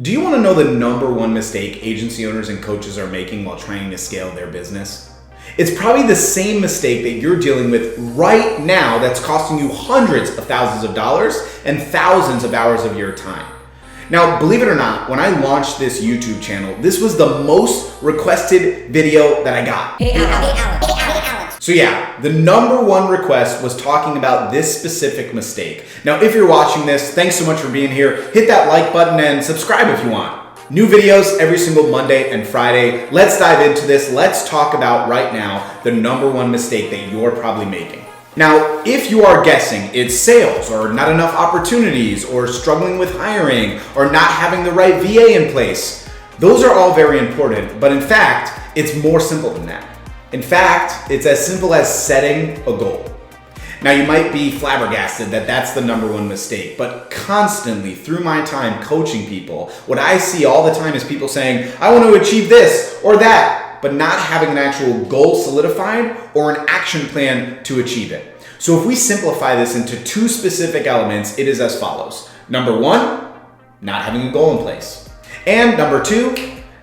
Do you want to know the number one mistake agency owners and coaches are making while trying to scale their business? It's probably the same mistake that you're dealing with right now that's costing you hundreds of thousands of dollars and thousands of hours of your time. Now, believe it or not, when I launched this YouTube channel, this was the most requested video that I got. Hey, Alex. So yeah, the number one request was talking about this specific mistake. Now, if you're watching this, thanks so much for being here. Hit that like button and subscribe if you want. New videos every single Monday and Friday. Let's dive into this. Let's talk about right now the number one mistake that you're probably making. Now, if you are guessing it's sales or not enough opportunities or struggling with hiring or not having the right VA in place, those are all very important, but in fact, it's more simple than that. In fact, it's as simple as setting a goal. Now, you might be flabbergasted that that's the number one mistake, but constantly through my time coaching people, what I see all the time is people saying, I want to achieve this or that, but not having an actual goal solidified or an action plan to achieve it. So if we simplify this into two specific elements, it is as follows. Number one, not having a goal in place. And number two,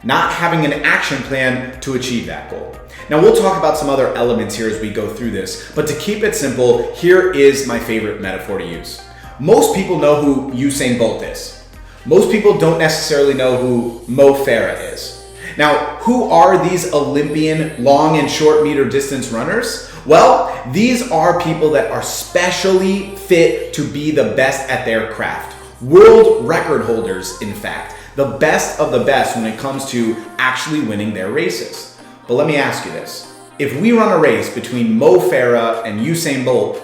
not having an action plan to achieve that goal. Now, we'll talk about some other elements here as we go through this, but to keep it simple, here is my favorite metaphor to use. Most people know who Usain Bolt is. Most people don't necessarily know who Mo Farah is. Now, who are these Olympian long and short meter distance runners? Well, these are people that are specially fit to be the best at their craft. World record holders, in fact. The best of the best when it comes to actually winning their races. But let me ask you this. If we run a race between Mo Farah and Usain Bolt,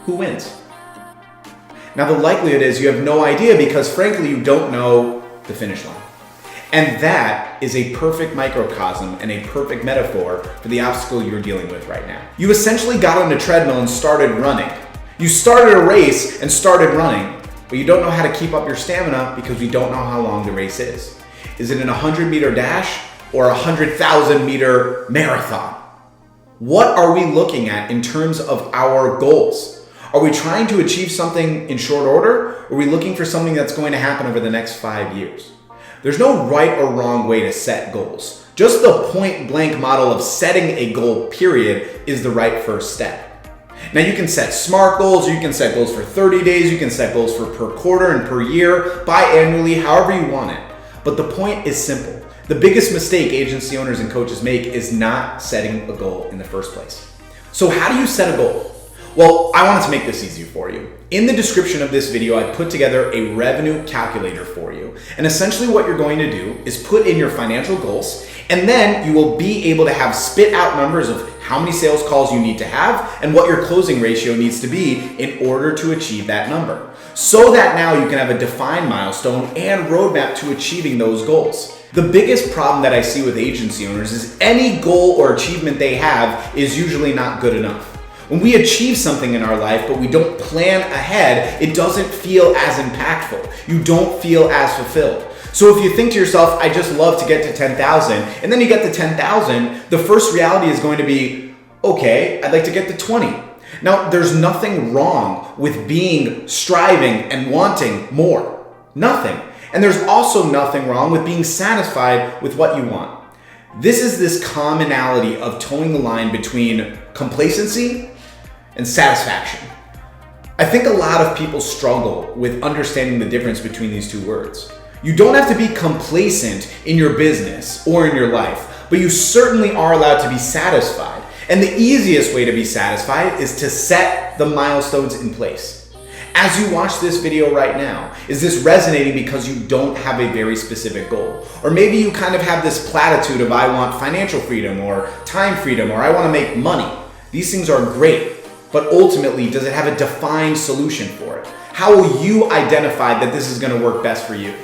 who wins? Now, the likelihood is you have no idea because frankly, you don't know the finish line. And that is a perfect microcosm and a perfect metaphor for the obstacle you're dealing with right now. You essentially got on a treadmill and started running. You started a race and started running, but you don't know how to keep up your stamina because you don't know how long the race is. Is it an 100-meter dash or a 100,000-meter marathon? What are we looking at in terms of our goals? Are we trying to achieve something in short order? Or are we looking for something that's going to happen over the next 5 years? There's no right or wrong way to set goals. Just the point blank model of setting a goal, period, is the right first step. Now, you can set SMART goals, or you can set goals for 30 days, you can set goals for per quarter and per year, biannually, however you want it. But the point is simple. The biggest mistake agency owners and coaches make is not setting a goal in the first place. So how do you set a goal? Well, I wanted to make this easy for you. In the description of this video, I put together a revenue calculator for you. And essentially what you're going to do is put in your financial goals, and then you will be able to have spit out numbers of how many sales calls you need to have and what your closing ratio needs to be in order to achieve that number. So that now you can have a defined milestone and roadmap to achieving those goals. The biggest problem that I see with agency owners is any goal or achievement they have is usually not good enough. When we achieve something in our life, but we don't plan ahead, it doesn't feel as impactful. You don't feel as fulfilled. So if you think to yourself, I just love to get to 10,000, and then you get to 10,000, the first reality is going to be, okay, I'd like to get to 20. Now, there's nothing wrong with striving and wanting more. Nothing. And there's also nothing wrong with being satisfied with what you want. This is this commonality of towing the line between complacency and satisfaction. I think a lot of people struggle with understanding the difference between these two words. You don't have to be complacent in your business or in your life, but you certainly are allowed to be satisfied. And the easiest way to be satisfied is to set the milestones in place. As you watch this video right now, is this resonating because you don't have a very specific goal? Or maybe you kind of have this platitude of I want financial freedom or time freedom or I want to make money. These things are great, but ultimately, does it have a defined solution for it? How will you identify that this is going to work best for you?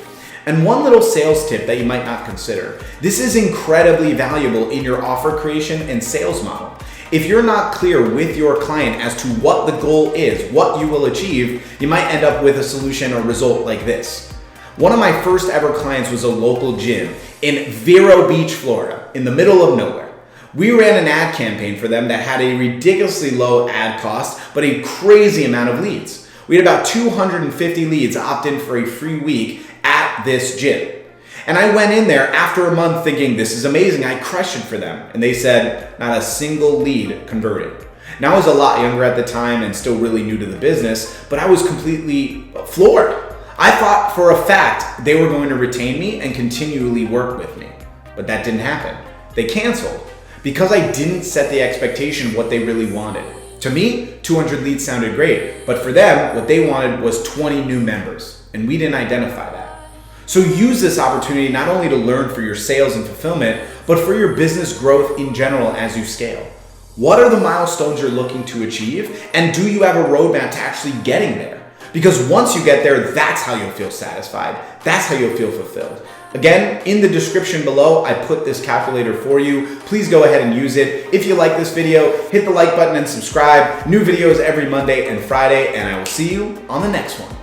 And one little sales tip that you might not consider. This is incredibly valuable in your offer creation and sales model. If you're not clear with your client as to what the goal is, what you will achieve, you might end up with a solution or result like this. One of my first ever clients was a local gym in Vero Beach, Florida, in the middle of nowhere. We ran an ad campaign for them that had a ridiculously low ad cost, but a crazy amount of leads. We had about 250 leads opt in for a free week at this gym. And I went in there after a month thinking, this is amazing, I crushed it for them. And they said, not a single lead converted. Now I was a lot younger at the time and still really new to the business, but I was completely floored. I thought for a fact they were going to retain me and continually work with me, but that didn't happen. They canceled because I didn't set the expectation of what they really wanted. To me, 200 leads sounded great, but for them, what they wanted was 20 new members, and we didn't identify that. So use this opportunity not only to learn for your sales and fulfillment, but for your business growth in general as you scale. What are the milestones you're looking to achieve? And do you have a roadmap to actually getting there? Because once you get there, that's how you'll feel satisfied. That's how you'll feel fulfilled. Again, in the description below, I put this calculator for you. Please go ahead and use it. If you like this video, hit the like button and subscribe. New videos every Monday and Friday, and I will see you on the next one.